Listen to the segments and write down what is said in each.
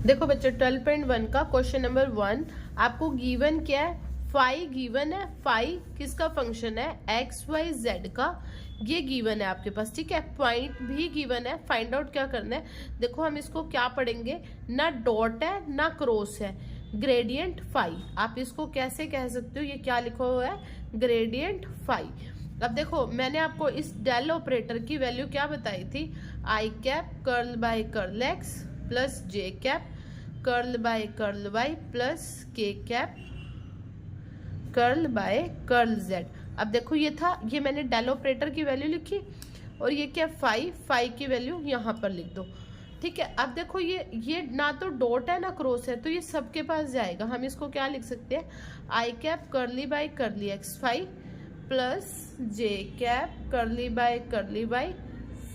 देखो बच्चे 12.1 का क्वेश्चन नंबर 1 आपको गिवन क्या है, फाई गिवन है। फाई किसका फंक्शन है, एक्स वाई जेड का, ये गिवन है आपके पास, ठीक है। पॉइंट भी गिवन है, फाइंड आउट क्या करना है। देखो हम इसको क्या पढ़ेंगे, ना डॉट है ना क्रॉस है, ग्रेडियंट फाई। आप इसको कैसे कह सकते हो, ये क्या लिखा हुआ है, ग्रेडियंट फाई। अब देखो मैंने आपको इस डेल ऑपरेटर की वैल्यू क्या बताई थी, I cap curl by curl X plus J cap curl by curl Y plus के cap curl by curl Z. अब देखो ये था, ये मैंने डेल ऑपरेटर की वैल्यू लिखी और ये क्या, फाई की वैल्यू यहाँ पर लिख दो, ठीक है। अब देखो ये ना तो डॉट है ना क्रॉस है, तो ये सबके पास जाएगा। हम इसको क्या लिख सकते हैं, I cap curly by curly X phi plus J cap curly by curly Y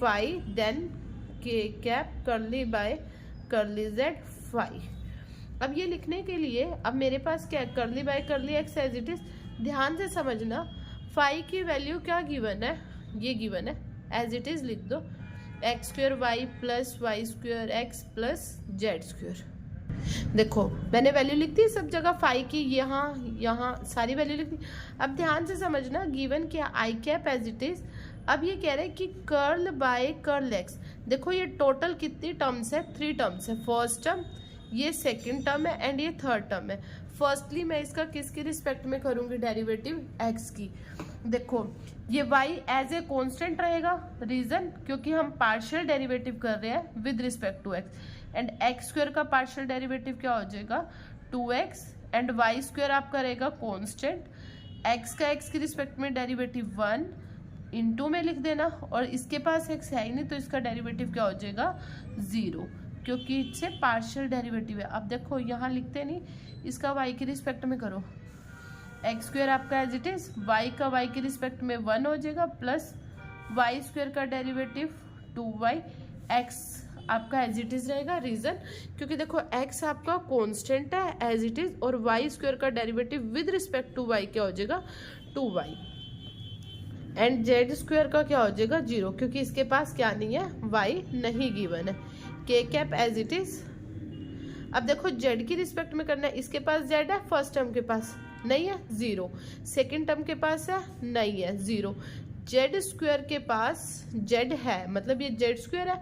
phi then K cap curly by curly Z phi. अब ये लिखने के लिए अब मेरे पास क्या है, curly by curly x as it is. ध्यान से समझना, फाई की वैल्यू क्या गिवन है, ये गिवन है, एज इट इज लिख दो, x square y plus y square x plus z square. देखो मैंने वैल्यू लिख दी सब जगह फाई की, यहाँ सारी वैल्यू लिख दी। अब ध्यान से समझना, गिवन क्या, आई कैप एज इट इज। अब ये कह रहे हैं कि कर्ल बाय कर्ल एक्स। देखो ये टोटल कितनी टर्म्स है, 3 टर्म्स है। फर्स्ट टर्म, ये सेकंड टर्म है एंड ये थर्ड टर्म है। फर्स्टली मैं इसका किसके रिस्पेक्ट में करूंगी, डेरिवेटिव एक्स की। देखो ये y एज ए कांस्टेंट रहेगा, रीजन क्योंकि हम पार्शियल डेरिवेटिव कर रहे हैं with respect to x, and x square का पार्शियल डेरिवेटिव क्या हो जाएगा 2x, एंड वाई स्क्वायर आपका रहेगा कांस्टेंट, x का x के रिस्पेक्ट में डेरिवेटिव 1 इंटू में लिख देना, और इसके पास x है ही नहीं तो इसका डेरिवेटिव क्या हो जाएगा 0, क्योंकि इससे पार्शियल डेरिवेटिव है। अब देखो यहाँ लिखते नहीं, इसका y के रिस्पेक्ट में करो, एक्स स्क्वायर आपका एज इट इज, वाई का वाई के रिस्पेक्ट में 1 हो जाएगा प्लस वाई स्क्वायर का डेरिवेटिव 2y, एक्स आपका एज इट इज रहेगा, रीजन क्योंकि देखो x आपका कांस्टेंट है एज इट इज, और वाई स्क्वायर का derivative with respect to y क्या हो जाएगा 2y, एंड जेड स्क्वायर का क्या हो जाएगा 0, क्योंकि इसके पास क्या नहीं है, y नहीं गिवन है, k cap as it is. अब देखो z की रिस्पेक्ट में करना है, इसके पास z है, फर्स्ट टर्म के पास नहीं है 0, सेकंड टर्म के पास है नहीं है 0, जेड स्क्वायर के पास z है, मतलब ये जेड स्क्वायर है,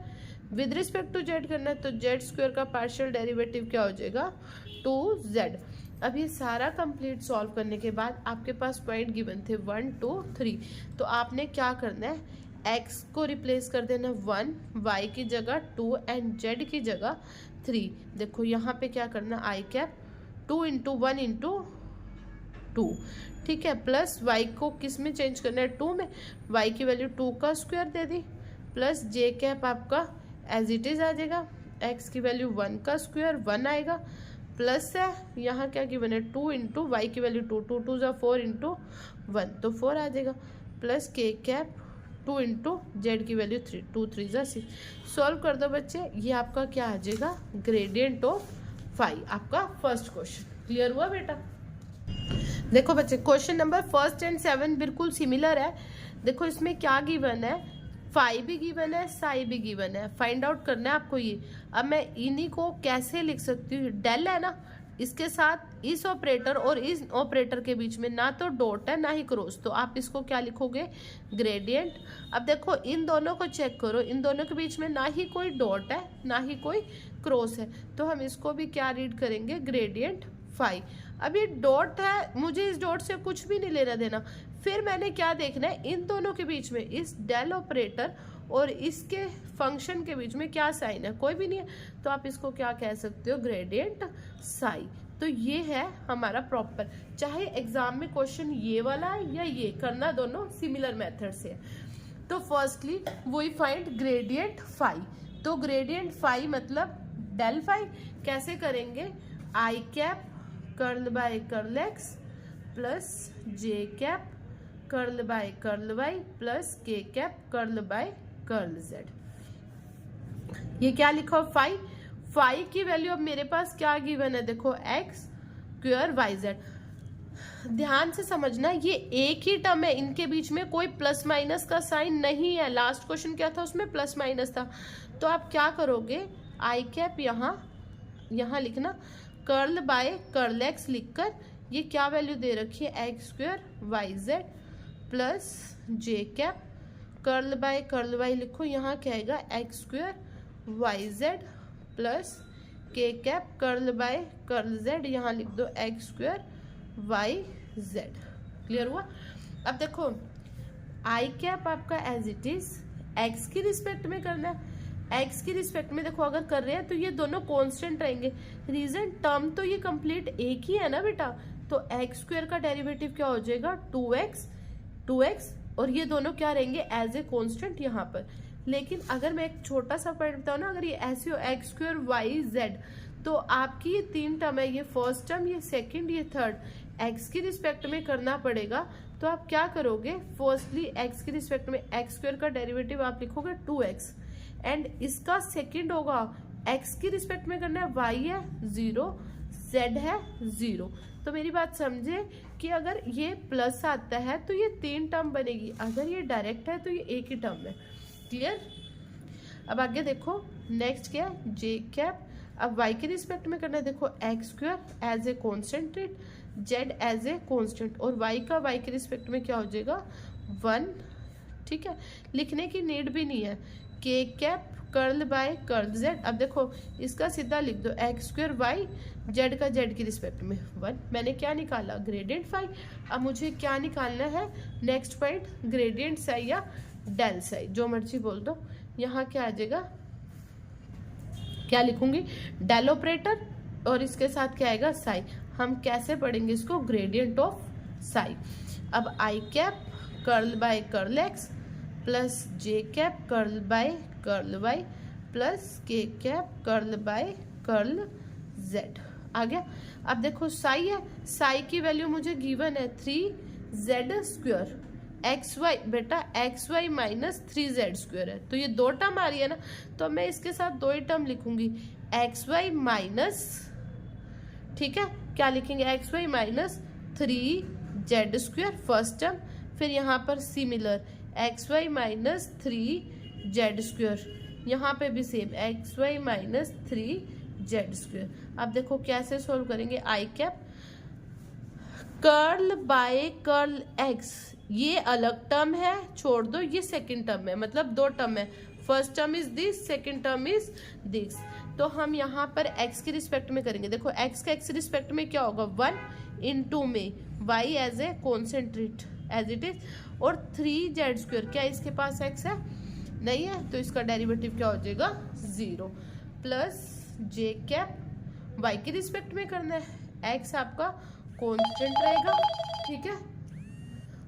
विद रिस्पेक्ट टू z करना है तो जेड स्क्वायर का पार्शियल डेरिवेटिव क्या हो जाएगा 2z। अब ये सारा कंप्लीट सॉल्व करने के बाद आपके पास पॉइंट गिवन थे 1 2 3, तो आपने क्या करना है, x को रिप्लेस कर देना 1, y की जगह 2 एंड z की जगह 3। देखो यहाँ पे क्या करना, आई कैप 2 इंटू 1 इंटू 2, ठीक है, प्लस y को किस में चेंज करना है 2 में, y की वैल्यू 2 का स्क्वायर दे दी, प्लस जे कैप आपका एज इट इज आ जाएगा, x की वैल्यू 1 का स्क्वायर 1 आएगा, प्लस है यहाँ क्या गिवन है 2 इंटू वाई की वैल्यू 2, 2 2 4 इंटू 1 तो 4 आ जाएगा, प्लस के कैप 2 इंटू जेड की वैल्यू 3, 2 3 6। सॉल्व कर दो बच्चे, ये आपका क्या आ जाएगा, ग्रेडियंट ऑफ फाई, आपका फर्स्ट क्वेश्चन। क्लियर हुआ बेटा। देखो बच्चे क्वेश्चन नंबर फर्स्ट एंड 7 बिल्कुल सिमिलर है। देखो इसमें क्या गिवन है, फाई भी गिवन है, साई भी गिवन है, फाइंड आउट करना है आपको ये। अब मैं इन्हीं को कैसे लिख सकती हूँ, डेल है ना, इसके साथ इस ऑपरेटर और इस ऑपरेटर के बीच में ना तो डॉट है ना ही क्रॉस, तो आप इसको क्या लिखोगे, ग्रेडियंट। अब देखो इन दोनों को चेक करो, इन दोनों के बीच में ना ही कोई डॉट है ना ही कोई क्रॉस है, तो हम इसको भी क्या रीड करेंगे, ग्रेडियंट फाई। अब ये डॉट है, मुझे इस डॉट से कुछ भी नहीं लेना देना, फिर मैंने क्या देखना है, इन दोनों के बीच में, इस डेल ऑपरेटर और इसके फंक्शन के बीच में क्या साइन है, कोई भी नहीं है, तो आप इसको क्या कह सकते हो, ग्रेडियंट साई। तो ये है हमारा प्रॉपर, चाहे एग्जाम में क्वेश्चन ये वाला है या ये, करना दोनों सिमिलर मेथड से है। तो firstly we find gradient phi, तो ग्रेडियंट फाई मतलब डेल फाई कैसे करेंगे, I cap curl by curl X plus J cap curl by curl Y plus के cap curl by curl Z. ये क्या लिखा हो, फाई। फाई की वैल्यू अब मेरे पास क्या गिवन है, देखो एक्स स्क्वायर वाई जेड। ध्यान से समझना, ये एक ही टर्म है, इनके बीच में कोई प्लस माइनस का साइन नहीं है। लास्ट क्वेश्चन क्या था, उसमें प्लस माइनस था, तो आप क्या करोगे, आई कैप यहाँ यहाँ लिखना कर्ल बाय कर्ल एक्स लिखकर ये क्या वैल्यू दे रखी है x square Y Z plus J cap curl by curl Y लिखो, यहाँ क्या आएगा X square Y Z plus के cap curl by curl Z, यहाँ लिख दो x square Y Z. Clear हुआ? अब देखो आई कैप आपका एज इट इज एक्स की रिस्पेक्ट में करना है। एक्स की रिस्पेक्ट में देखो अगर कर रहे हैं तो ये दोनों कांस्टेंट रहेंगे। रीजन टर्म तो ये कंप्लीट एक ही है ना बेटा, तो एक्स स्क्वायर का डेरिवेटिव क्या हो जाएगा 2x और ये दोनों क्या रहेंगे एज ए कांस्टेंट यहाँ पर। लेकिन अगर मैं एक छोटा सा पॉइंट बताऊँ ना, अगर ये ऐसे हो एक्स स्क्वायर वाई जेड तो आपकी ये 3 टर्म है, ये फर्स्ट टर्म, ये सेकंड, ये थर्ड, एक्स की रिस्पेक्ट में करना पड़ेगा। तो आप क्या करोगे, फर्स्टली एक्स की रिस्पेक्ट में एक्स स्क्वायर का डेरिवेटिव आप लिखोगे 2x एंड इसका सेकंड होगा एक्स की रिस्पेक्ट में करना है, y है 0 z है 0। तो मेरी बात समझे कि अगर ये प्लस आता है तो ये 3 टर्म बनेगी, अगर ये डायरेक्ट है तो ये एक ही टर्म है। क्लियर? अब आगे देखो नेक्स्ट क्या है जे कैप। अब y के रिस्पेक्ट में करना है, देखो x square as a constant, z as a constant और y का y के रिस्पेक्ट में क्या हो जाएगा 1। ठीक है, लिखने की नीड भी नहीं है। K cap curl by curl Z. अब देखो इसका सीधा लिख दो एक्स स्क्वायर वाई जेड का जेड की रिस्पेक्ट में 1। मैंने क्या निकाला ग्रेडियंट फाई। अब मुझे क्या निकालना है नेक्स्ट पॉइंट, ग्रेडियंट साई या डेल साई, जो मर्जी बोल दो। यहाँ क्या आ जाएगा, क्या लिखूंगी डेल ऑपरेटर और इसके साथ क्या आएगा साई। हम कैसे पढ़ेंगे इसको, ग्रेडियंट ऑफ साई। अब I cap curl by curl X plus J cap curl by curl Y plus के cap curl by curl Z आ गया। अब देखो साई है, साई की वैल्यू मुझे गिवन है 3z स्क्वायर एक्स वाई, बेटा x Y minus 3z square है, तो ये 2 टर्म आ रही है ना, तो मैं इसके साथ 2 ही टर्म लिखूंगी एक्स वाई माइनस, ठीक है क्या लिखेंगे X Y minus 3z square first term, फिर यहाँ पर similar X Y minus 3z square, यहाँ पे भी same X Y minus 3z square. अब देखो कैसे सोल्व करेंगे, I cap curl by curl X, ये अलग टर्म है छोड़ दो, ये सेकंड टर्म है, मतलब 2 टर्म है, first term is this second term is this. तो हम यहाँ पर x के रिस्पेक्ट में करेंगे, देखो x का x के रिस्पेक्ट में क्या होगा 1 इंटू में y as a concentrate as it is और 3z स्क्वायर, क्या इसके पास x है नहीं है, तो इसका डेरिवेटिव क्या हो जाएगा 0 प्लस जे कैप y के रिस्पेक्ट में करना है, x आपका कॉन्स्टेंट रहेगा, ठीक है,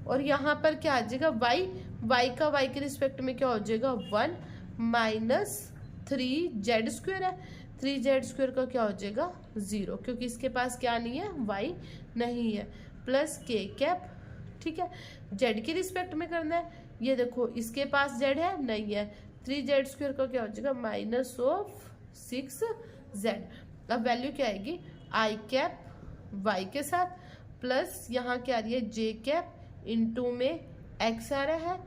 और यहाँ पर क्या आ जाएगा y का y के रिस्पेक्ट में क्या हो जाएगा 1 माइनस 3z स्क्वायर है, 3z स्क्वायर का क्या हो जाएगा 0, क्योंकि इसके पास क्या नहीं है y नहीं है, प्लस के कैप, ठीक है, z के रिस्पेक्ट में करना है, ये देखो इसके पास z है नहीं है, 3z स्क्वायर का क्या हो जाएगा माइनस ऑफ 6z। अब वैल्यू क्या आएगी आई कैप y के साथ प्लस यहाँ क्या आ रही है जे कैप इंटू में x आ रहा है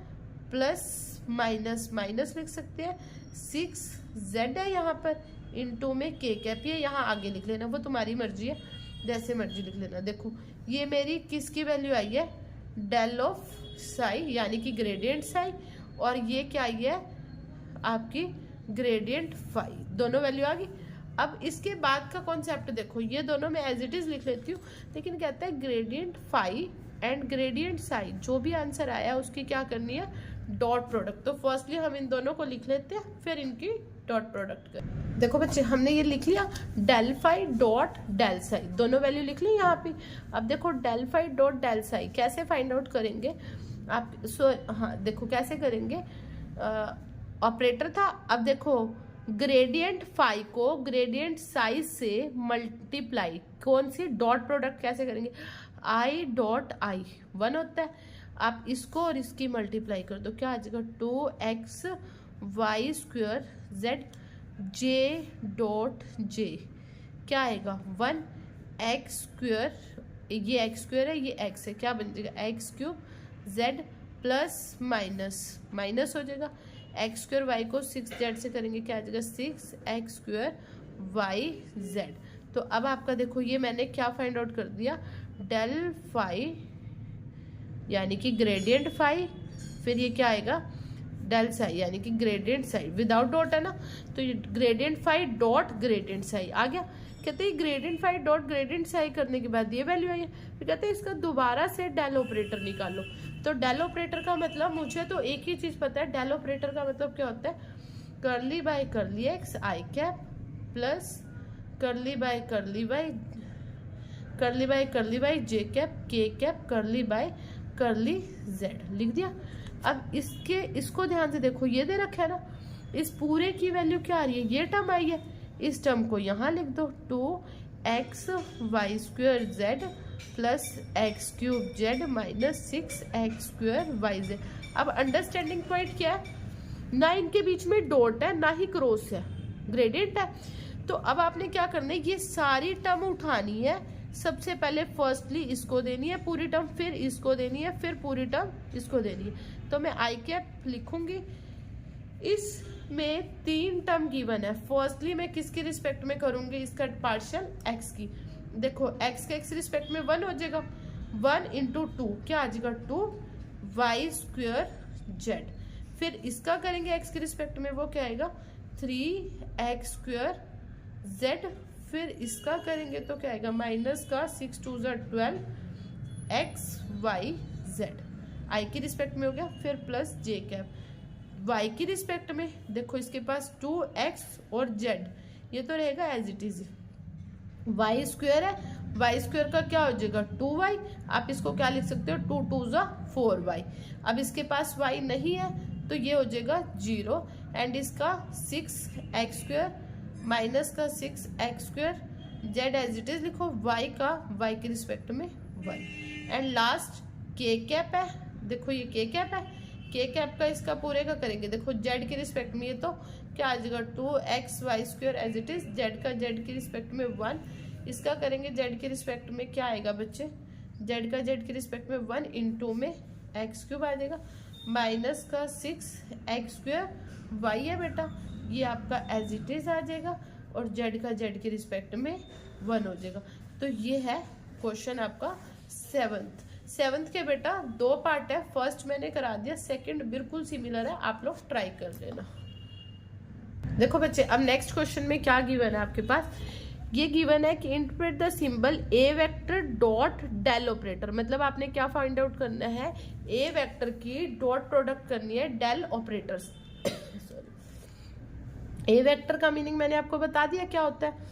प्लस माइनस माइनस लिख सकते हैं 6z है यहाँ पर इंटू में के कैप, ये यहाँ आगे लिख लेना, वो तुम्हारी मर्जी है जैसे मर्जी लिख लेना। देखो ये मेरी किसकी वैल्यू आई है डेल ऑफ साई यानी कि ग्रेडियंट साई, और ये क्या आई है आपकी ग्रेडियंट फाई, दोनों वैल्यू आ गई। अब इसके बाद का कॉन्सेप्ट देखो, ये दोनों मैं एज इट इज लिख लेती हूँ, लेकिन कहता है gradient phi and gradient psi, जो भी आंसर आया उसकी क्या करनी है डॉट प्रोडक्ट। तो फर्स्टली हम इन दोनों को लिख लेते हैं फिर इनकी डॉट प्रोडक्ट कर। देखो बच्चे हमने ये लिख लिया del phi dot del psi, दोनों वैल्यू लिख ली यहाँ पे। अब देखो del phi dot del psi कैसे फाइंड आउट करेंगे आप, हाँ देखो कैसे करेंगे, ऑपरेटर था। अब देखो ग्रेडियंट फाई को ग्रेडियंट साई से मल्टीप्लाई, कौन सी डॉट प्रोडक्ट कैसे करेंगे, आई डॉट आई 1 होता है, आप इसको और इसकी मल्टीप्लाई कर दो, क्या आ जाएगा 2x y square z j dot j, क्या आएगा 1 एक्स स्क्वायर, ये एक्स स्क्वायर है ये एक्स है, क्या बन जाएगा x cube z plus minus minus हो जाएगा, एक्स स्क्वायर वाई को 6z से करेंगे क्या आ जाएगा 6x स्क्वायर वाई जेड। तो अब आपका देखो ये मैंने क्या फाइंड आउट कर दिया, डेल फाई यानी कि ग्रेडियंट फाई, फिर ये क्या आएगा डेल साई यानी कि ग्रेडियंट साई, विदाउट डॉट है ना, तो ये gradient phi dot gradient psi आ गया। कहते हैं gradient phi dot gradient psi करने के बाद ये वैल्यू आई है, फिर कहते हैं इसका दोबारा से डेल ऑपरेटर निकालो। तो डेल ऑपरेटर का मतलब मुझे तो एक ही चीज पता है, डेल ऑपरेटर का मतलब क्या होता है, curly by curly X I cap plus curly by curly Y, curly by curly Y J cap K cap curly by curly Z लिख दिया। अब इसको ध्यान से देखो, ये दे रखा है ना, इस पूरे की वैल्यू क्या आ रही है, ये टर्म आई है, इस टर्म को यहाँ लिख दो 2xy² z plus x³ z minus 6x² yz। अब अंडरस्टैंडिंग पॉइंट क्या है, ना इनके बीच में डॉट है ना ही क्रॉस है, ग्रेडियंट है। तो अब आपने क्या करना है, ये सारी टर्म उठानी है, सबसे पहले फर्स्टली इसको देनी है पूरी टर्म, फिर इसको देनी है, फिर पूरी टर्म इसको देनी है। तो मैं आई कैप लिखूंगी, इसमें 3 टर्म गिवन है। फर्स्टली मैं किसके रिस्पेक्ट में करूंगी, इसका पार्शियल एक्स की। देखो एक्स के एक्स रिस्पेक्ट में 1 हो जाएगा, 1 इंटू 2 क्या आ जाएगा 2y² z। फिर इसका करेंगे एक्स के रिस्पेक्ट में, वो क्या आएगा 3x² z। फिर इसका करेंगे तो क्या आएगा माइनस का 6 2 12 xy z, आई की रिस्पेक्ट में हो गया। फिर प्लस जे कैप, वाई की रिस्पेक्ट में देखो इसके पास 2x और z, ये तो रहेगा एज इट इज, y² है, y² का क्या हो जाएगा 2y, आप इसको क्या लिख सकते हो 2 2 4y। अब इसके पास y नहीं है तो ये हो जाएगा 0, एंड इसका 6x² माइनस का 6x² z as it is लिखो, y का y के रिस्पेक्ट में 1, एंड लास्ट k कैप है। देखो ये k कैप है, k कैप का इसका पूरे का करेंगे, देखो z के रिस्पेक्ट में ये तो क्या आ जाएगा 2xy² as it is, z का z के रिस्पेक्ट में 1, इसका करेंगे z के रिस्पेक्ट में क्या आएगा बच्चे, z का z के रिस्पेक्ट में 1 इंटू में x³ आ जाएगा, माइनस का 6x² y है बेटा, ये आपका एज इट इज आ जाएगा, और z का z के रिस्पेक्ट में 1 हो जाएगा। तो ये है क्वेश्चन आपका 7th के बेटा 2 पार्ट है, फर्स्ट मैंने करा दिया, सेकंड बिल्कुल सिमिलर है, आप लोग ट्राई कर लेना। देखो बच्चे अब नेक्स्ट क्वेश्चन में क्या गिवन है आपके पास, ये गिवन है कि interpret the symbol A vector dot del operator. मतलब आपने क्या फाइंड आउट करना है, ए वेक्टर की डॉट प्रोडक्ट करनी है डेल ऑपरेटर्स। ए वेक्टर का मीनिंग मैंने आपको बता दिया क्या होता है,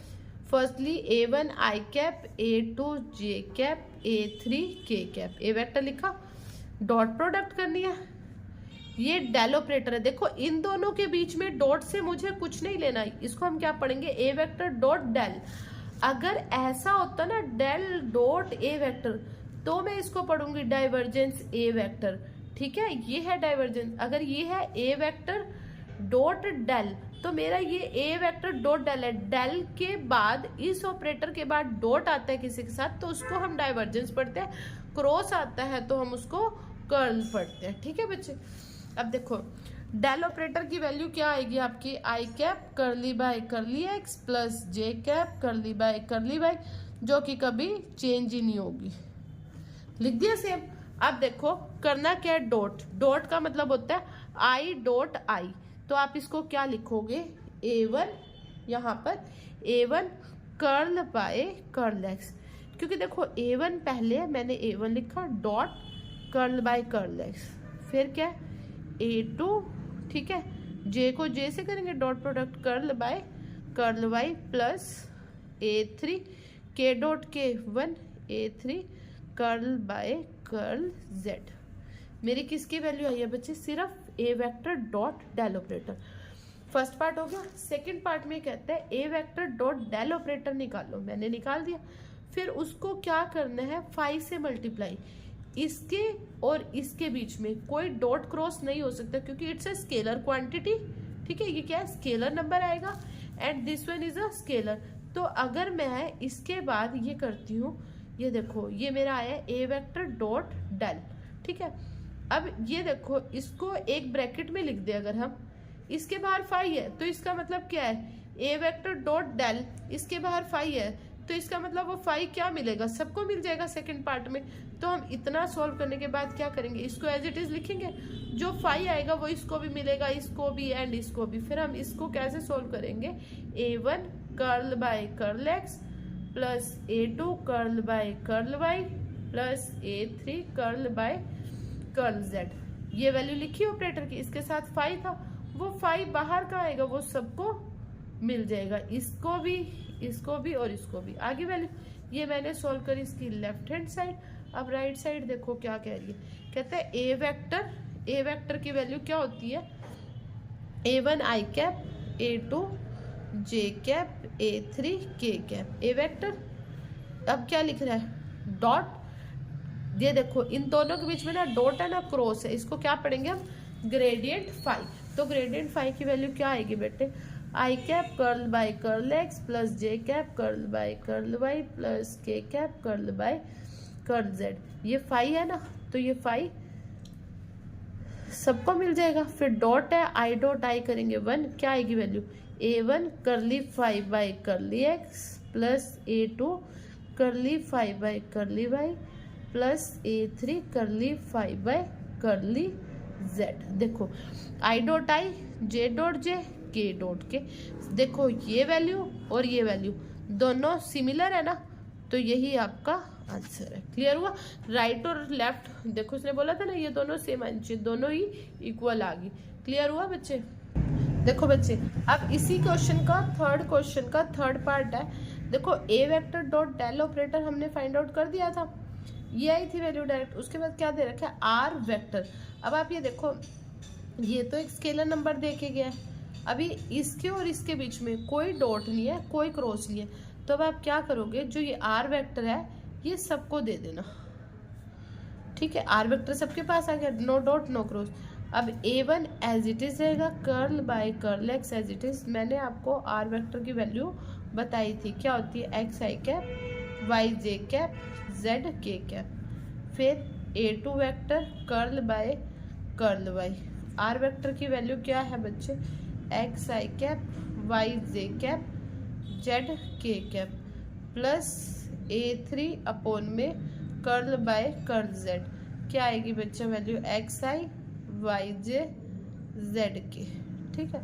firstly a1 I cap, a2 j cap, a3 k cap, A vector लिखा, डॉट प्रोडक्ट करनी है, ये डेल ऑपरेटर है। देखो इन दोनों के बीच में डॉट से मुझे कुछ नहीं लेना, इसको हम क्या पढ़ेंगे ए वेक्टर डॉट डेल। अगर ऐसा होता ना डेल डॉट ए वेक्टर, तो मैं इसको पढ़ूंगी डाइवर्जेंस ए वेक्टर, ठीक है, ये है डाइवर्जेंस। अगर ये है ए वेक्टर डॉट डेल, तो मेरा ये ए वेक्टर डॉट डेल है, डेल के बाद इस ऑपरेटर के बाद डॉट आता है किसी के साथ तो उसको हम डाइवर्जेंस पढ़ते हैं, क्रॉस आता है तो हम उसको कर्ल पढ़ते हैं, ठीक है बच्चे। अब देखो डेल ऑपरेटर की वैल्यू क्या आएगी आपकी, I cap curly by curly X plus J cap curly by curly Y, जो कि कभी चेंज ही नहीं होगी, लिख दिया सेम। अब देखो करना क्या है, डॉट, डॉट का मतलब होता है आई डॉट आई, तो आप इसको क्या लिखोगे a1, यहाँ पर a1 curl by curl X, क्योंकि देखो a1 पहले मैंने a1 लिखा dot curl by curl x, फिर क्या a2, ठीक है, j को j से करेंगे dot product curl by curl Y plus a3 k dot k 1 a3 curl by curl z। मेरी किसकी वैल्यू आई है बच्चे, सिर्फ A vector dot del operator. First part हो गया। सेकंड पार्ट में कहता है A vector dot del operator निकालो, मैंने निकाल दिया। फिर उसको क्या करना है, 5 से मल्टीप्लाई, इसके और इसके बीच में कोई डॉट क्रॉस नहीं हो सकता क्योंकि इट्स अ स्केलर क्वांटिटी, ठीक है, ये क्या है स्केलर नंबर आएगा and this one is a scalar. तो अगर मैं इसके बाद ये करती हूँ, ये देखो ये मेरा आया ए वेक्टर डॉट डेल, ठीक है। अब ये देखो इसको एक ब्रैकेट में लिख दे, अगर हम इसके बाहर 5 है तो इसका मतलब क्या है, ए वेक्टर डॉट डेल, इसके बाहर फाई है तो इसका मतलब वो फाई क्या मिलेगा, सबको मिल जाएगा सेकंड पार्ट में। तो हम इतना सॉल्व करने के बाद क्या करेंगे, इसको एज इट इज लिखेंगे, जो फाई आएगा वो इसको भी मिलेगा, इसको भी एंड इसको भी। फिर हम इसको कैसे सॉल्व करेंगे, a1 curl by curl x plus a2 curl by curl y plus a3 curl by curl z। ये वैल्यू लिखी ऑपरेटर की, इसके साथ फाई था, वो फाई बाहर का आएगा, वो सबको मिल जाएगा, इसको भी और इसको भी। आगे वैल्यू ये मैंने सॉल्व करी इसकी लेफ्ट हैंड साइड। अब राइट साइड देखो क्या कह रही है, कहते हैं ए वेक्टर की वैल्यू क्या होती है, a1 i cap, a2 j cap, a3 k cap. A vector अब क्या लिख रहा है, डॉट, ये देखो इन दोनों के बीच में ना डॉट है ना क्रॉस है, इसको क्या पढ़ेंगे हम, ग्रेडियंट फाई। तो ग्रेडियंट फाई की वैल्यू क्या आएगी बेटे, I cap curl by curl X plus J cap curl by curl Y plus के cap curl by curl Z. ये फाई है ना, तो ये फाई सबको मिल जाएगा। फिर डॉट है, आई डॉट आई करेंगे 1, क्या आएगी value, a1 curly phi by curly x plus a2 curly phi by curly Y plus a3 curly phi by curly z. देखो i dot I, J dot जे, के dot के, देखो ये value और ये वैल्यू दोनों सिमिलर है ना, तो यही आपका आंसर है। क्लियर हुआ, राइट और लेफ्ट देखो उसने बोला था ना ये दोनों सेम आनी चाहिए, दोनों ही इक्वल आ गई। क्लियर हुआ बच्चे। देखो बच्चे अब इसी क्वेश्चन का थर्ड पार्ट है। देखो ए वेक्टर डॉट डेल ऑपरेटर हमने फाइंड आउट कर दिया था, ये आई थी वैल्यू डायरेक्ट। उसके बाद क्या दे रखा है, आर वेक्टर। अब आप ये देखो, ये तो एक स्केलर नंबर दे के गया है, अभी इसके और इसके बीच में कोई डॉट नहीं है, कोई क्रॉस नहीं है, तो अब आप क्या करोगे, जो ये आर वेक्टर है ये सबको दे देना, ठीक है। आर वेक्टर सबके पास आ गया, नो डॉट नो क्रॉस। अब a1 एज इट इज रहेगा, curl by curl x as it is. मैंने आपको आर वेक्टर की वैल्यू बताई थी, क्या होती है, एक्स आई कैप, वाई जे कैप, जेड के कैप। फिर a2 vector curl by curl y. R vector की वैल्यू क्या है बच्चे, एक्स आई कैप, वाई जे cap, z k cap plus a3 upon में कर्ल बाय कर्ल जेड। क्या आएगी बच्चा value, x i y j z k, ठीक है।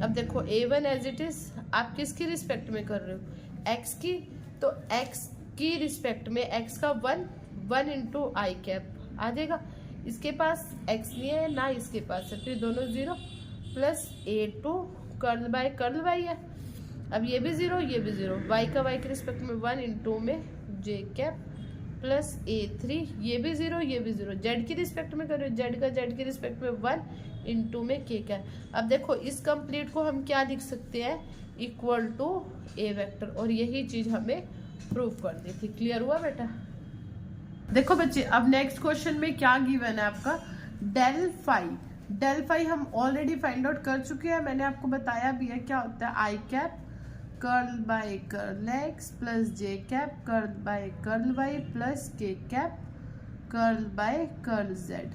अब देखो a1 एज इट इज, आप किसकी रिस्पेक्ट में कर रहे हो, x की, तो x की रिस्पेक्ट में x का 1 इंटू आई कैप आ जाएगा। इसके पास x नहीं है ना इसके पास है, फिर दोनों 0 plus a2 curl by curl y है। अब ये भी 0 ये भी 0, y का y के रिस्पेक्ट में 1 इंटू में j कैप प्लस a3, ये भी 0 ये भी 0, z की रिस्पेक्ट में करो, z का z की रिस्पेक्ट में 1 इंटू में k कैप। अब देखो इस कंप्लीट को हम क्या लिख सकते हैं, इक्वल टू a वेक्टर, और यही चीज हमें प्रूफ कर दी थी। क्लियर हुआ बेटा। देखो बच्चे अब नेक्स्ट क्वेश्चन में क्या गिवन है आपका, डेल फाई हम ऑलरेडी फाइंड आउट कर चुके हैं, मैंने आपको बताया भी है क्या होता है, I cap curl by curl X plus J cap curl by curl Y plus के cap curl by curl Z.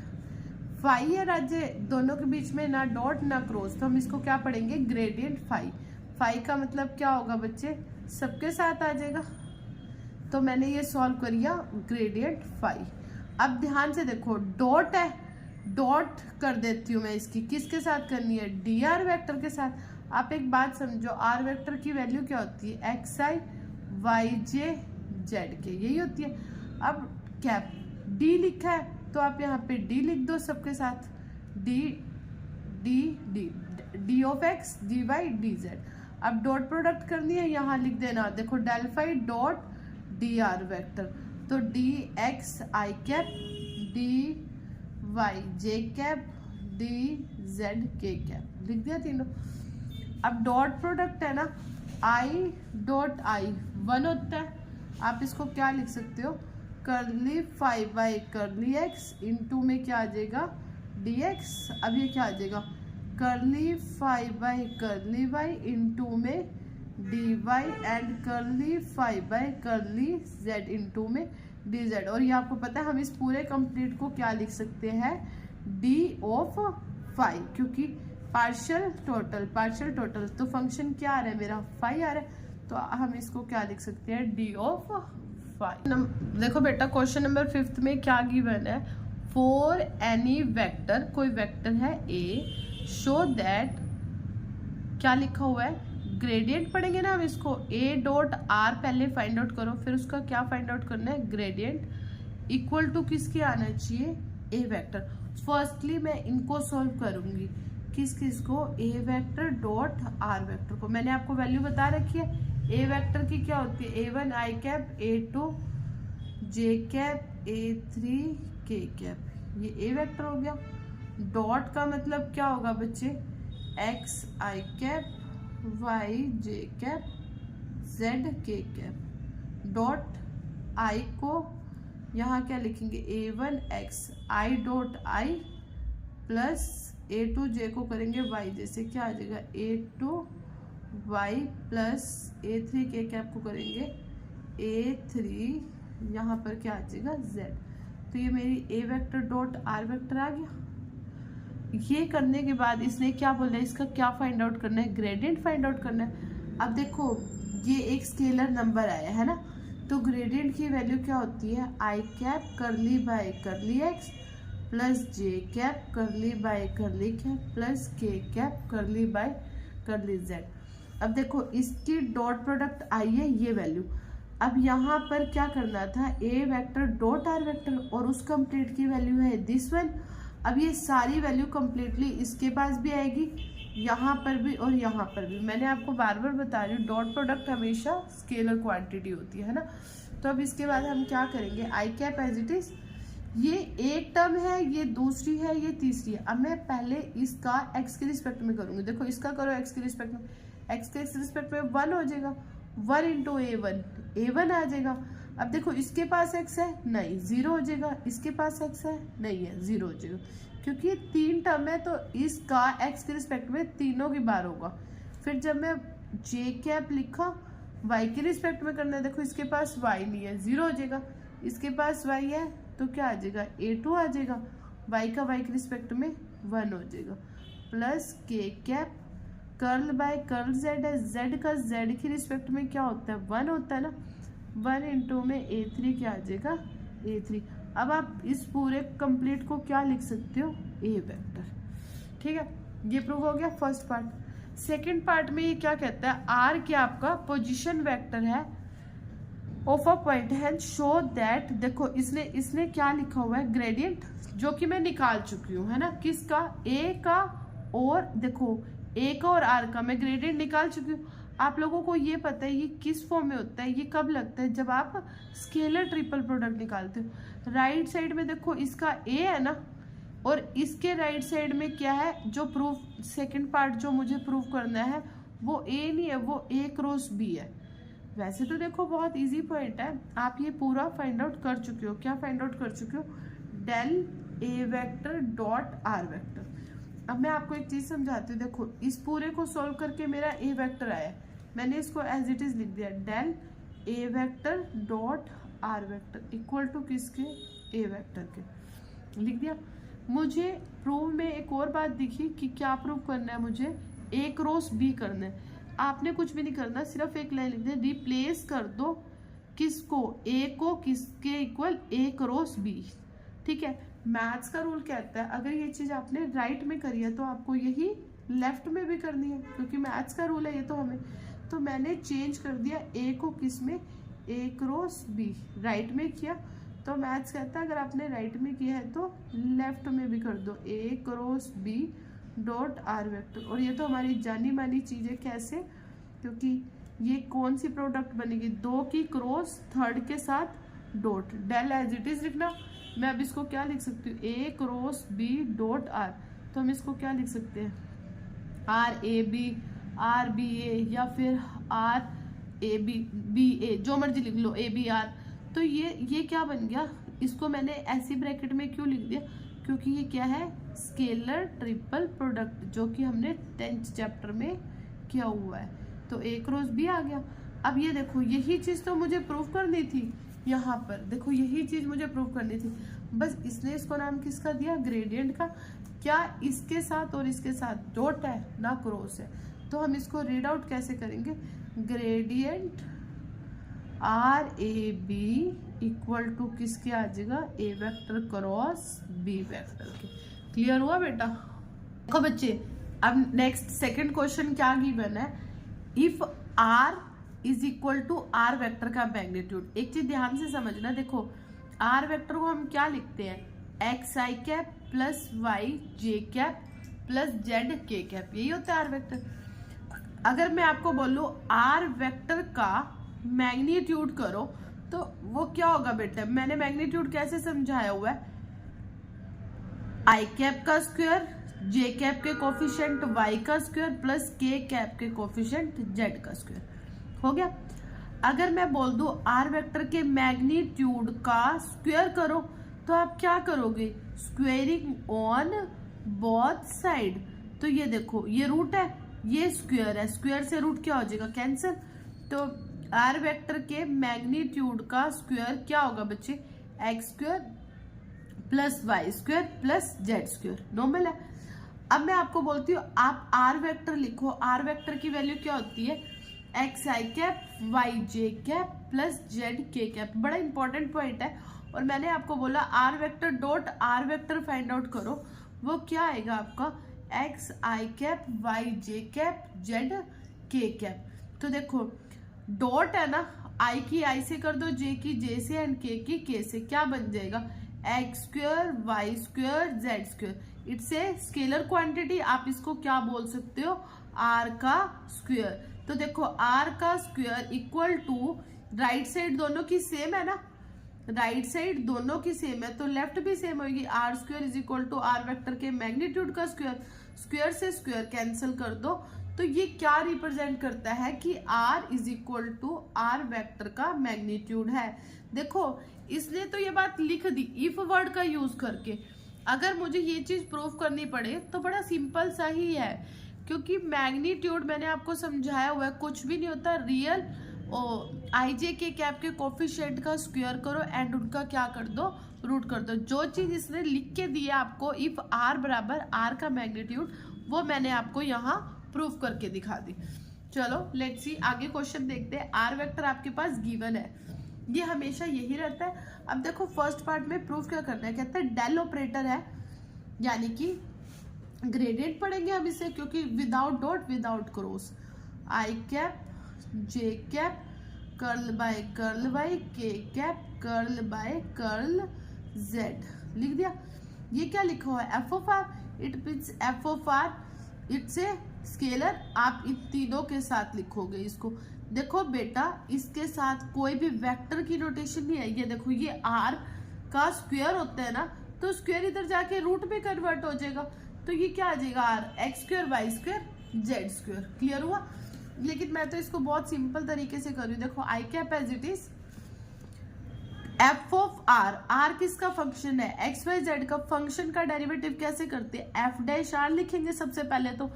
Phi है राज्य, दोनों के बीच में ना डॉट ना क्रॉस, तो हम इसको क्या पढ़ेंगे, ग्रेडियंट फाई। फाई का मतलब क्या होगा बच्चे, सबके साथ आ जाएगा, तो मैंने ये सॉल्व करिया ग्रेडियंट फाई। अब ध्यान से देखो, डॉट है, डॉट कर देती हूँ मैं इसकी, किसके साथ करनी है, डी आर वेक्टर के साथ। आप एक बात समझो, आर वेक्टर की वैल्यू क्या होती है, x i y j z के, यही होती है। अब कैप डी लिखा है तो आप यहाँ पे डी लिख दो सबके साथ, d d d d of x d y d z. अब डॉट प्रोडक्ट करनी है, यहाँ लिख देना, देखो del phi dot d r vector, तो डी एक्स आई कैप डी वाई जे cap d z k cap, लिख दिया तीनों। अब डॉट प्रोडक्ट है ना, आई डॉट आई 1 होता है, आप इसको क्या लिख सकते हो, curly phi by curly x into में क्या आ जाएगा, डी एक्स। अब ये क्या आ जाएगा, curly phi by curly Y into में D Y and curly phi by curly Z into में डी जेड। और ये आपको पता है हम इस पूरे कंप्लीट को क्या लिख सकते हैं, डी ऑफ फाई, क्योंकि पार्शियल टोटल तो फंक्शन क्या आ रहा है मेरा, फाई आ रहा है, तो हम इसको क्या लिख सकते हैं, डी ऑफ फाई। देखो बेटा क्वेश्चन नंबर 5 में क्या गिवन है, फॉर एनी वेक्टर, कोई वेक्टर है ए, शो दैट, क्या लिखा हुआ है, ग्रेडियंट पढ़ेंगे ना हम इसको, ए डॉट आर पहले फाइंड आउट करो, फिर उसका क्या फाइंड आउट करना है, ग्रेडियंट इक्वल टू किसके आना चाहिए, ए वेक्टर। फर्स्टली मैं इनको सॉल्व करूंगी, किस को, ए वेक्टर डॉट आर वेक्टर को। मैंने आपको वैल्यू बता रखी है, ए वेक्टर की क्या होती है, A1 I cap, A2 J cap, A3 के कैप, ये ए वेक्टर हो गया। डॉट का मतलब क्या होगा बच्चे, x I cap, y J cap, z k cap. Dot I को यहाँ क्या लिखेंगे, A1 x I dot I plus A2 जे को करेंगे वाई, जैसे क्या आ जाएगा, A2 वाई प्लस A3 के कैप को करेंगे A3, यहाँ पर क्या आ जाएगा, जेड। तो ये मेरी ए वेक्टर डॉट आर वेक्टर आ गया। ये करने के बाद इसने क्या बोला है, इसका क्या फाइंड आउट करना है, ग्रेडियंट फाइंड आउट करना है। अब देखो ये एक स्केलर नंबर आया है ना, तो ग्रेडियंट की वैल्यू क्या होती है, I cap curly by curly X plus J cap curly by curly cap plus के cap curly by curly Z. अब देखो इसकी डॉट प्रोडक्ट आई है ये वैल्यू। अब यहाँ पर क्या करना था, ए वेक्टर डॉट आर वेक्टर, और उस कंप्लीट की वैल्यू है दिस वन। अब ये सारी वैल्यू कंप्लीटली इसके पास भी आएगी, यहाँ पर भी और यहाँ पर भी। मैंने आपको बार बार बता रही हूँ डॉट प्रोडक्ट हमेशा स्केलर क्वांटिटी होती है ना। तो अब इसके बाद हम क्या करेंगे, I cap as it is, ये एक टर्म है, ये दूसरी है, ये तीसरी है। अब मैं पहले इसका एक्स के रिस्पेक्ट में करूंगी। देखो इसका करो एक्स के रिस्पेक्ट में, एक्स के रिस्पेक्ट में 1 हो जाएगा, 1 इंटू A1 आ जाएगा। अब देखो इसके पास एक्स है, नहीं 0 हो जाएगा, इसके पास एक्स है, नहीं है 0 हो जाएगा, क्योंकि ये 3 टर्म है तो इसका एक्स के रिस्पेक्ट में तीनों की बार होगा। फिर जब मैं जे कैप लिखा, वाई के रिस्पेक्ट में करना है, देखो इसके पास वाई नहीं है, 0 हो जाएगा, इसके पास वाई है तो क्या आ जाएगा, A2 आ जाएगा, वाई का वाई के रिस्पेक्ट में 1 हो जाएगा, प्लस के cap curl by curl z है, जेड का जेड की रिस्पेक्ट में क्या होता है, 1 होता है ना, 1 इंटू में A3 क्या आ जाएगा, A3। अब आप इस पूरे कंप्लीट को क्या लिख सकते हो, ए वेक्टर। ठीक है, ये प्रूव हो गया फर्स्ट पार्ट। सेकंड पार्ट में ये क्या कहता है, आर क्या आपका पोजीशन वेक्टर है ऑफ अ पॉइंट है, शो दैट, देखो इसने क्या लिखा हुआ है, ग्रेडियंट, जो कि मैं निकाल चुकी हूँ है ना, किसका, ए का, और देखो ए का और आर का मैं ग्रेडियंट निकाल चुकी हूँ। आप लोगों को ये पता है ये किस फॉर्म में होता है, ये कब लगता है, जब आप स्केलर ट्रिपल प्रोडक्ट निकालते हो। राइट साइड में देखो इसका ए है ना, और इसके राइट साइड में क्या है, जो प्रूफ सेकंड पार्ट जो मुझे प्रूव करना है वो ए नहीं है, वो ए क्रॉस बी है। वैसे तो देखो बहुत इजी पॉइंट है, आप ये पूरा फाइंड आउट कर चुके हो। क्या फाइंड आउट कर चुके हो, del a vector dot are vector. अब मैं आपको एक चीज समझाती हूँ, देखो इस पूरे को सॉल्व करके मेरा ए वेक्टर आया, मैंने इसको एज इट इज लिख दिया, del a vector dot are vector equal to किसके, ए वेक्टर के, लिख दिया। मुझे प्रूव में एक और बात दिखी कि क्या प्रूव करना है, मुझे ए क्रॉस बी करना है। आपने कुछ भी नहीं करना, सिर्फ एक लाइन लिख दे, रिप्लेस कर दो किसको, ए को किसके इक्वल, ए क्रॉस बी। ठीक है, मैथ्स का रूल कहता है अगर ये चीज आपने राइट में करी है तो आपको यही लेफ्ट में भी करनी है, क्योंकि मैथ्स का रूल है ये तो हमें। तो मैंने चेंज कर दिया ए को किस में, ए क्रॉस बी, राइट में किया। तो मैथ्स कहता है अगर आपने राइट में किया है तो लेफ्ट में भी कर दो, A cross B dot are vector. और ये तो हमारी जानी मानी चीज है, कैसे, क्योंकि ये कौन सी प्रोडक्ट बनेगी, 2 की क्रॉस थर्ड के साथ dot, del as it is लिखना। मैं अब इसको क्या लिख सकती हूँ, a cross B dot r, तो हम इसको क्या लिख सकते हैं, आर ए बी ए, या फिर आर ए बी ए, जो मर्जी लिख लो, ए बी आर। तो ये क्या बन गया, इसको मैंने ऐसी ब्रैकेट में क्यों लिख दिया, क्योंकि ये क्या है, स्केलर ट्रिपल प्रोडक्ट, जो कि हमने 10th चैप्टर में किया हुआ है। तो ए क्रॉस बी आ गया। अब ये देखो यही चीज तो मुझे प्रूव करनी थी, यहाँ पर देखो यही चीज मुझे प्रूव करनी थी, बस इसने इसको नाम किसका दिया, ग्रेडियंट का। क्या इसके साथ और इसके साथ डॉट है ना क्रॉस है, तो हम इसको रीड आउट कैसे करेंगे, gradient r a b equal to किसके आ जाएगा, a vector cross b vector के। क्लियर हुआ बेटा। देखो बच्चे, अब नेक्स्ट सेकंड क्वेश्चन क्या गिवन है, if r is equal to r vector का मैग्नीट्यूड। एक चीज ध्यान से समझना, देखो आर वेक्टर को हम क्या लिखते हैं, एक्स आई कैप प्लस वाई जे cap plus z k cap, यही होता है आर वेक्टर। अगर मैं आपको बोलूं आर वेक्टर का मैग्नीट्यूड करो तो वो क्या होगा बेटा, मैंने मैग्नीट्यूड कैसे समझाया हुआ है, आई कैप का स्क्वायर जे कैप के कोफिशिएंट वाई का स्क्वायर प्लस के कैप के कोफिशिएंट जेड का स्क्वायर हो गया। अगर मैं बोल दूं आर वेक्टर के मैग्नीट्यूड का स्क्वायर करो तो आप क्या करोगे, स्क्वेयरिंग ऑन बोथ साइड। तो ये देखो ये रूट है, ये स्क्वायर है, स्क्वायर से रूट क्या हो जाएगा, कैंसिल। तो आर वेक्टर के मैग्नीट्यूड का स्क्वायर क्या होगा बच्चे, x square plus y square plus z square, normal है। अब मैं आपको बोलती हूँ आप आर वेक्टर लिखो, आर वेक्टर की वैल्यू क्या होती है, एक्स आई कैप वाई जे cap plus z k cap. बड़ा इंपॉर्टेंट पॉइंट है। और मैंने आपको बोला r vector dot are vector find out करो, वो क्या आएगा आपका, एक्स आई कैप वाई जे कैप जेड के कैप। तो देखो डॉट है ना, आई की आई से कर दो, जे की जे से एंड के की के से, क्या बन जाएगा, x square y square z square. It's a scalar quantity, आप इसको क्या बोल सकते हो, आर का स्क्वायर। तो देखो आर का square equal to, right side दोनों की सेम है ना, राइट साइड दोनों की सेम है तो लेफ्ट भी सेम होगी, r square is equal to r vector के मैग्नीट्यूड का स्क्वायर, स्क्वायर से स्क्वायर कैंसिल कर दो। तो ये क्या रिप्रेजेंट करता है कि r is equal to r vector का मैग्नीट्यूड है। देखो इसने तो ये बात लिख दी इफ वर्ड का यूज करके। अगर मुझे ये चीज प्रूव करनी पड़े तो बड़ा सिंपल सा ही है, क्योंकि मैग्नीट्यूड मैंने आपको समझाया हुआ है कुछ भी नहीं होता, रियल और आई जे के कैप के कोफिशिएंट का स्क्वायर करो एंड उनका क्या कर दो, रूट कर दो। जो चीज इसने लिख के दी है आपको, इफ आर बराबर आर का मैग्नीट्यूड, वो मैंने आपको यहाँ प्रूफ करके दिखा दी। चलो लेट्स सी आगे क्वेश्चन देखते हैं। आर वेक्टर आपके पास गिवन है, ये हमेशा यही रहता है। अब देखो फर्स्ट पार्ट में प्रूफ क्या करना है, कहते हैं डेल ऑपरेटर है, यानी कि ग्रेडियंट पढ़ेंगे हम इसे, क्योंकि without dot without cross, I cap J cap curl by curl Y K cap curl by curl Z लिख दिया। ये क्या लिखा हुआ है, F of R, it means F of R it's a scalar. आप इन तीनों के साथ लिखोगे इसको। देखो बेटा इसके साथ कोई भी वेक्टर की नोटेशन नहीं है। ये देखो ये आर का स्क्वायर होता है ना, तो स्क्वायर इधर जाके रूट में कन्वर्ट हो जाएगा, तो ये क्या आ जाएगा, r x square y square z square. Clear हुआ। लेकिन मैं तो इसको बहुत सिंपल तरीके से कर रही हूँ। देखो आई cap as it is F of R, R किसका फंक्शन है, एक्स वाई जेड का। फंक्शन का डेरिवेटिव कैसे करते हैं, एफ डैश आर लिखेंगे सबसे पहले। तो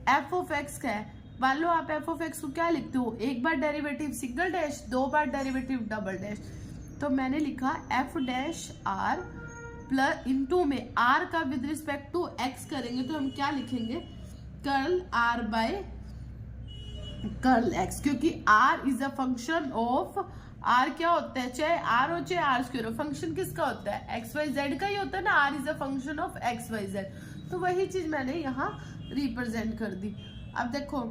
एफ ऑफ एक्स का है, मान लो आप एफ ऑफ एक्स को क्या लिखते हो, एक बार डेरिवेटिव सिंगल डैश, दो बार डेरिवेटिव डबल डैश। तो मैंने लिखा F dash R plus into में आर का विद रिस्पेक्ट टू एक्स करेंगे तो हम क्या लिखेंगे, curl R by curl X, क्योंकि R is a function of, R क्या होता है, चाहे आर हो चाहे आर स्क्वायर हो, फंक्शन किसका होता है, एक्स वाई जेड का ही होता है ना। R is a function of x Y Z, तो वही चीज मैंने यहाँ रिप्रेजेंट कर दी। अब देखो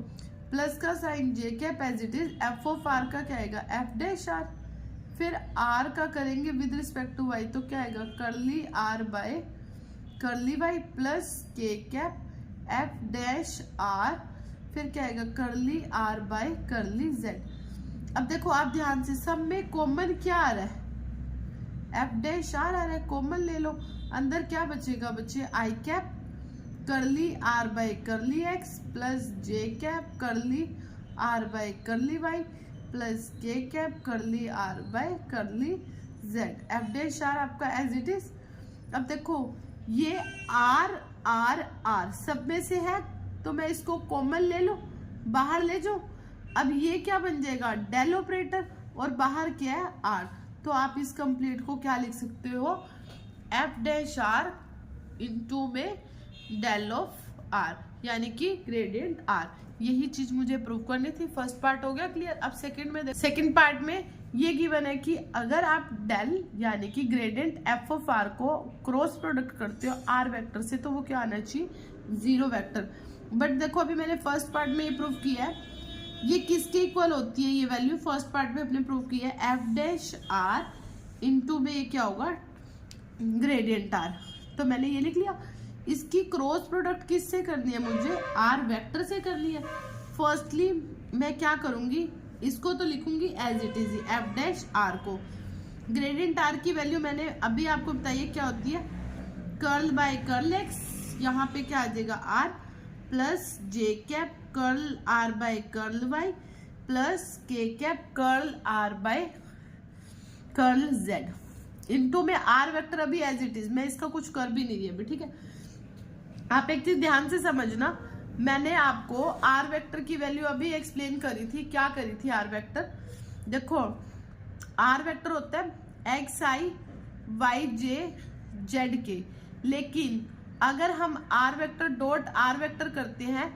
प्लस का sign j cap as it is, F of r का क्या आएगा, एफ डैश आर, फिर आर का करेंगे विद रिस्पेक्ट टू वाई, तो क्या आएगा, curly are by curly Y plus के कैप एफ डैश आर, फिर क्या आएगा, curly are by curly z. अब देखो आप ध्यान से, सब में कॉमन क्या आ रहा है, एफ डैश आर आ रहा है, कॉमन ले लो। अंदर क्या बचेगा बच्चे, I cap curly are by curly x plus J cap curly are by curly Y plus के cap curly are by curly Z. F dash R आपका एज इट इज। अब देखो ये आर आर आर सब में से है, तो मैं इसको कॉमन ले लो, बाहर ले जाओ। अब ये क्या बन जाएगा, डेल ऑपरेटर, और बाहर क्या है, आर। तो आप इस कंप्लीट को क्या लिख सकते हो, एफ डैश आर इंटू में डेल ऑफ आर, यानी कि ग्रेडियंट आर। यही चीज मुझे प्रूव करनी थी। फर्स्ट पार्ट हो गया क्लियर। अब सेकंड पार्ट में ये गिवन है कि अगर आप डेल यानी कि ग्रेडियंट एफ ऑफ आर को क्रॉस प्रोडक्ट करते हो आर वेक्टर से, तो वो क्या आना चाहिए, 0 वेक्टर। बट देखो अभी मैंने फर्स्ट पार्ट में ये प्रूव किया है, ये किसके इक्वल होती है ये वैल्यू, फर्स्ट पार्ट में अपने प्रूव किया है एफ डैश आर इंटू में ये क्या होगा, ग्रेडियंट आर। तो मैंने ये लिख लिया। इसकी क्रॉस प्रोडक्ट किससे करनी है, मुझे आर वेक्टर से करनी है। फर्स्टली मैं क्या करूंगी, इसको तो लिखूंगी as it is, f dash r को। ग्रेडियंट आर की वैल्यू मैंने अभी आपको बताइए क्या होती है, कर्ल बाय कर्ल एक्स, यहाँ पे क्या आ जाएगा R, plus J cap curl R by curl Y, plus के cap curl R by curl Z, into में आर वेक्टर अभी एज इट इज, मैं इसका कुछ कर भी नहीं रही अभी, ठीक है। आप एक चीज ध्यान से समझना, मैंने आपको आर वेक्टर की वैल्यू अभी एक्सप्लेन करी थी। क्या करी थी आर वेक्टर, देखो आर वेक्टर होता है x i y j z k, लेकिन अगर हम r vector dot are vector करते हैं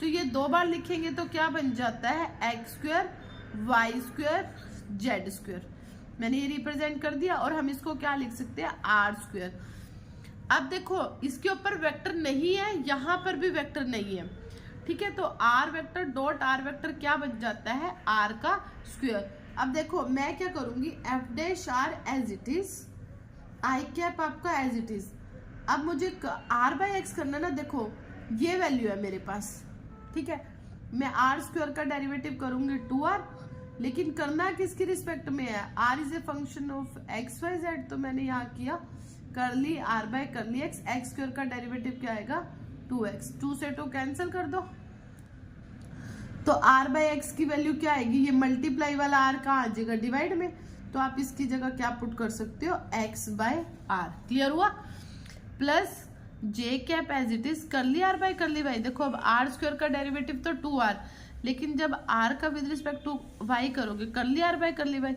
तो ये 2 बार लिखेंगे तो क्या बन जाता है, x square y square z square. मैंने ये रिप्रेजेंट कर दिया और हम इसको क्या लिख सकते हैं, आर स्क्वायर। अब देखो इसके ऊपर वेक्टर नहीं है, यहां पर भी वेक्टर नहीं है, ठीक है। तो r vector dot are vector क्या बन जाता है, आर का स्क्वायर। अब देखो मैं क्या करूंगी, f dash r as it is, i cap आपका एज इट इज। अब मुझे आर बाय एक्स करना ना, देखो ये वैल्यू है मेरे पास, ठीक है। मैं आर स्क्वायर का डेरिवेटिव करूंगी 2r, लेकिन करना किसकी रिस्पेक्ट में है, are is a function of x Y Z. तो मैंने यहाँ किया curly r by curly x, x square का डेरिवेटिव क्या आएगा 2x, 2 से 2 कैंसिल कर दो, तो r बाय एक्स की वैल्यू क्या आएगी, ये मल्टीप्लाई वाला r कहाँ आ जाएगा, डिवाइड में। तो आप इसकी जगह क्या पुट कर सकते हो, x बाय आर। क्लियर हुआ, plus J cap as it is curly r by curly y. देखो अब आर स्क्वायर का डेरिवेटिव तो 2r, लेकिन जब r का विद रिस्पेक्ट टू y करोगे करली आर बाय करली वाई,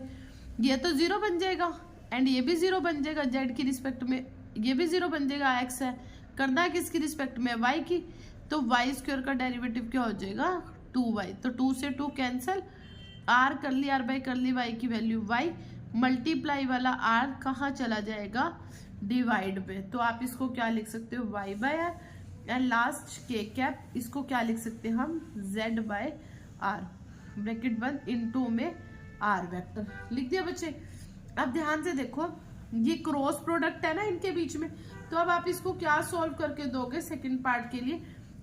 ये तो 0 बन जाएगा एंड ये भी 0 बन जाएगा, z की रिस्पेक्ट में ये भी 0 बन जाएगा, x है, करना है किसकी रिस्पेक्ट में, y की। तो y स्क्वायर का डेरिवेटिव क्या हो जाएगा 2y, तो 2 से 2 कैंसिल, r करली आर बाय करली y की वैल्यू y, मल्टीप्लाई वाला r कहाँ चला जाएगा, डिवाइड में। तो आप इसको क्या लिख सकते हो, y by r, and last के कैप, इसको क्या लिख सकते हैं हम, z बाय आर, ब्रैकेट बंद, इनटू में r वेक्टर लिख दिया बच्चे। अब ध्यान से देखो ये क्रॉस प्रोडक्ट है ना इनके बीच में, तो अब आप इसको क्या सॉल्व करके दोगे सेकंड पार्ट के लिए,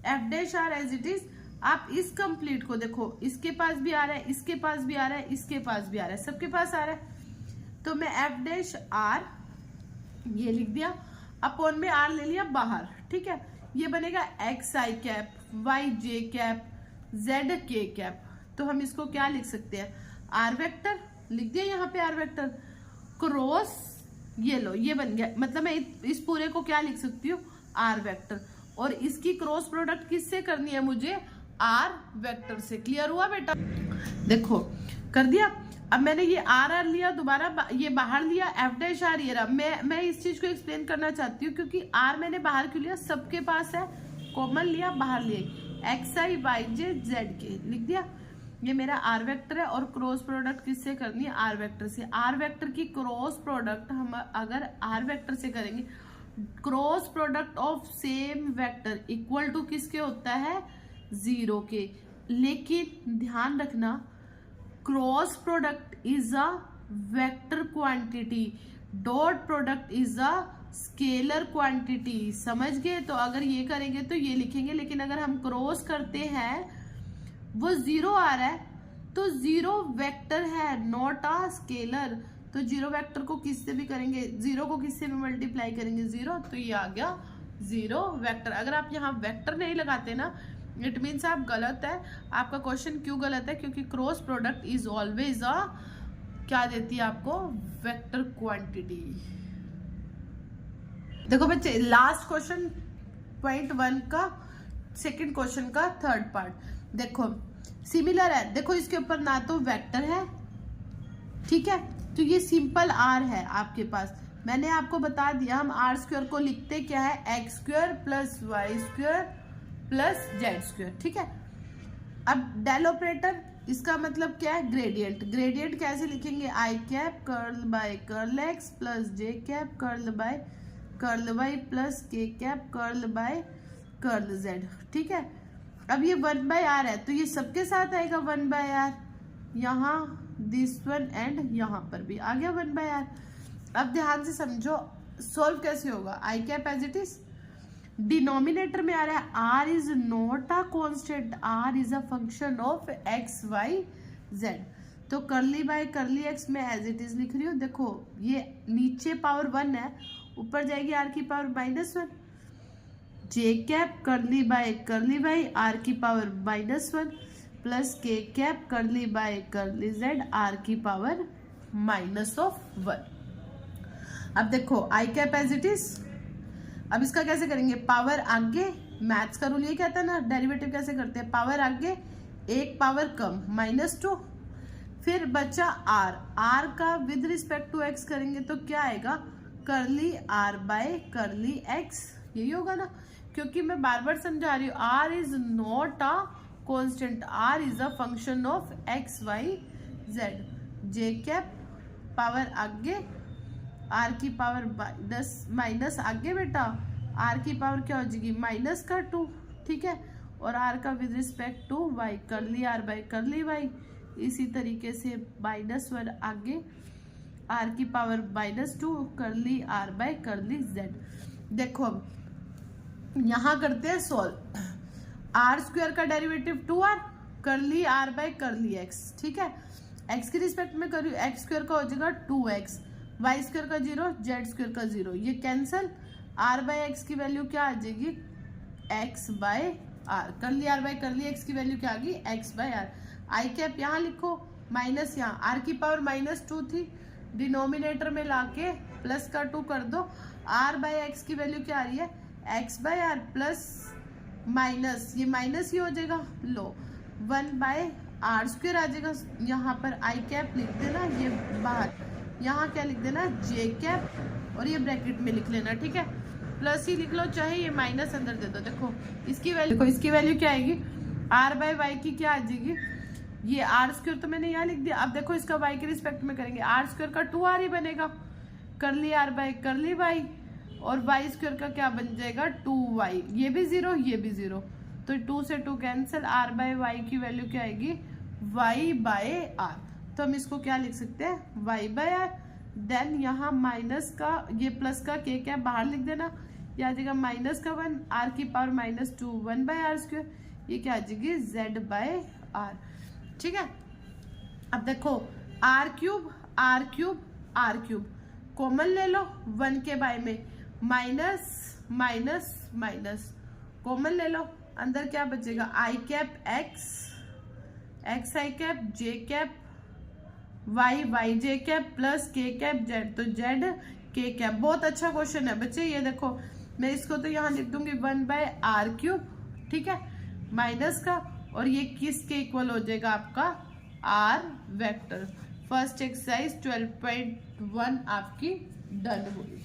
f dash r as it is. आप इस कंप्लीट को देखो, इसके पास भी आ रहा है, इसके पास भी आ रहा है, इसके पास भी आ रहा है, सबके पास आ रहा है। तो मैं एफ डैश आर ये लिख दिया, अपॉन में आर ले लिया बाहर, ठीक है। ये बनेगा एक्स आई कैप वाई जे कैप जेड के कैप। तो हम इसको क्या लिख सकते हैं, आर वेक्टर लिख दिया, यहाँ पे आर वेक्टर क्रॉस, ये लो ये बन गया, मतलब मैं इस पूरे को क्या लिख सकती हूँ, आर वेक्टर। और इसकी क्रॉस प्रोडक्ट किससे करनी है मुझे, आर वेक्टर से। क्लियर हुआ बेटा, देखो कर दिया। अब मैंने ये आर लिया, दोबारा ये बाहर लिया, एफ डैश आर ये रहा। मैं इस चीज को एक्सप्लेन करना चाहती हूँ, क्योंकि आर मैंने बाहर क्यों लिया, सबके पास है, कॉमन लिया, बाहर लिए, x i y j z के लिख दिया। ये मेरा आर वेक्टर है और क्रॉस प्रोडक्ट किससे करनी है, आर वेक्टर से। आर वेक्टर की क्रॉस प्रोडक्ट हम अगर आर वेक्टर से करेंगे, cross product of same vector equal to किसके होता है, 0 के। लेकिन ध्यान रखना, cross product is a vector quantity, dot product is a scalar quantity. समझ गए, तो अगर ये करेंगे तो ये लिखेंगे, लेकिन अगर हम क्रॉस करते हैं वो 0 आ रहा है, तो 0 वेक्टर है, नॉट अ स्केलर। तो 0 वेक्टर को किससे भी करेंगे, 0 को किससे भी मल्टीप्लाई करेंगे 0, तो ये आ गया 0 वेक्टर। अगर आप यहाँ वेक्टर नहीं लगाते ना, इट मीन्स आप गलत है। आपका क्वेश्चन क्यों गलत है, क्योंकि cross product is always a क्या देती है आपको, वेक्टर क्वांटिटी। देखो बच्चे, लास्ट क्वेश्चन पॉइंट 1 का सेकंड क्वेश्चन का थर्ड पार्ट देखो, सिमिलर है। देखो इसके ऊपर ना तो वेक्टर है, ठीक है, तो ये सिंपल आर है आपके पास, मैंने आपको बता दिया हम आर स्क्वायर को लिखते क्या है, x square plus y square plus z square, ठीक है। अब डेल ऑपरेटर, इसका मतलब क्या है, ग्रेडियंट। ग्रेडियंट कैसे लिखेंगे, I cap curl by curl X plus J cap curl by curl Y plus के cap curl by curl Z, ठीक है। अब ये 1/r है तो ये सबके साथ आएगा 1/r, यहाँ दिस वन एंड यहाँ पर भी आ गया 1/r। अब ध्यान से समझो सॉल्व कैसे होगा, I cap as it is, denominator में आ रहा है are is not a constant, are is a function of x Y Z, तो करली बाय करली एक्स में एज इट इज लिख रही हूँ। देखो ये नीचे पावर 1 है, ऊपर जाएगी आर की power -1, j cap curly by curly y r की पावर -1 प्लस के cap curly by curly z r की पावर -1। अब देखो आई कैप एज इट इज, अब इसका कैसे करेंगे, पावर आगे, मैथ्स का रूल ये कहता है ना, डेरिवेटिव कैसे करते हैं, पावर आगे एक पावर कम -2, फिर बचा आर, आर का विद रिस्पेक्ट टू एक्स करेंगे तो क्या आएगा, करली आर बाय करली एक्स, यही होगा ना, क्योंकि मैं बार बार समझा रही हूँ r is not a constant, are is a function of x Y z. J cap power आगे आर की पावर माइनस आगे बेटा आर की पावर क्या हो जाएगी -2, ठीक है, और आर का विद रिस्पेक्ट टू वाई करली आर बाय करली वाई, इसी तरीके से -1 आगे आर की पावर -2 करली आर बाय करली जेड। देखो अब यहाँ करते हैं सॉल्व, आर स्क्वायर का डेरिवेटिव 2r करली आर बाय करली एक्स, ठीक है, एक्स के रिस्पेक्ट में करूँ, एक्स स्क्वायर का हो जाएगा 2x, वाई स्क्वायर का 0, जेड स्क्वायर का 0, ये कैंसल, आर बाय एक्स की वैल्यू क्या आ जाएगी, x by r, curly r by curly x की वैल्यू क्या आ गई, x by r. I cap यहाँ लिखो, माइनस यहाँ आर की पावर -2 थी, डिनोमिनेटर में लाके प्लस का 2 कर दो, आर बाय एक्स की वैल्यू क्या आ रही है, x by r plus minus, ये माइनस ही हो जाएगा, लो 1/r स्क्वायर आ जाएगा, यहाँ पर आई कैप लिख देना, ये बाहर, यहाँ क्या लिख देना, जे कैप, और ये ब्रैकेट में लिख लेना, ठीक है, प्लस ही लिख लो, चाहे ये माइनस अंदर दे दो। देखो इसकी वैल्यू क्या आएगी, आर बाय वाई की क्या आ जाएगी, ये आर स्क्वायर तो मैंने यहाँ लिख दिया, अब देखो इसका वाई के रिस्पेक्ट में करेंगे, आर स्क्वायर का 2r ही बनेगा, करली आर बाय करली वाई, और वाई स्क्वायर का क्या बन जाएगा 2y, ये भी 0 ये भी 0, तो 2 से 2 कैंसिल, आर बाय वाई की वैल्यू क्या आएगी, y बाय आर, तो हम इसको क्या लिख सकते हैं, y बाय आर, देन यहाँ माइनस का ये प्लस का के क्या बाहर लिख देना, ये आ जाएगा -1 आर की पावर -2 1/r स्क्वायर, ये क्या आ जाएगी z बाय आर, ठीक है। अब देखो r cube r cube r cube common ले लो, 1 के बाय में माइनस माइनस माइनस कॉमन ले लो, अंदर क्या बचेगा, आई कैप एक्स, एक्स आई cap J cap Y Y जे कैप प्लस के कैप जेड, तो जेड के कैप। बहुत अच्छा क्वेश्चन है बच्चे, ये देखो मैं इसको तो यहाँ लिख दूंगी 1/r क्यूब, ठीक है, माइनस का, और ये किसके इक्वल हो जाएगा आपका आर वेक्टर। फर्स्ट एक्सरसाइज 12.1 आपकी डन हुई।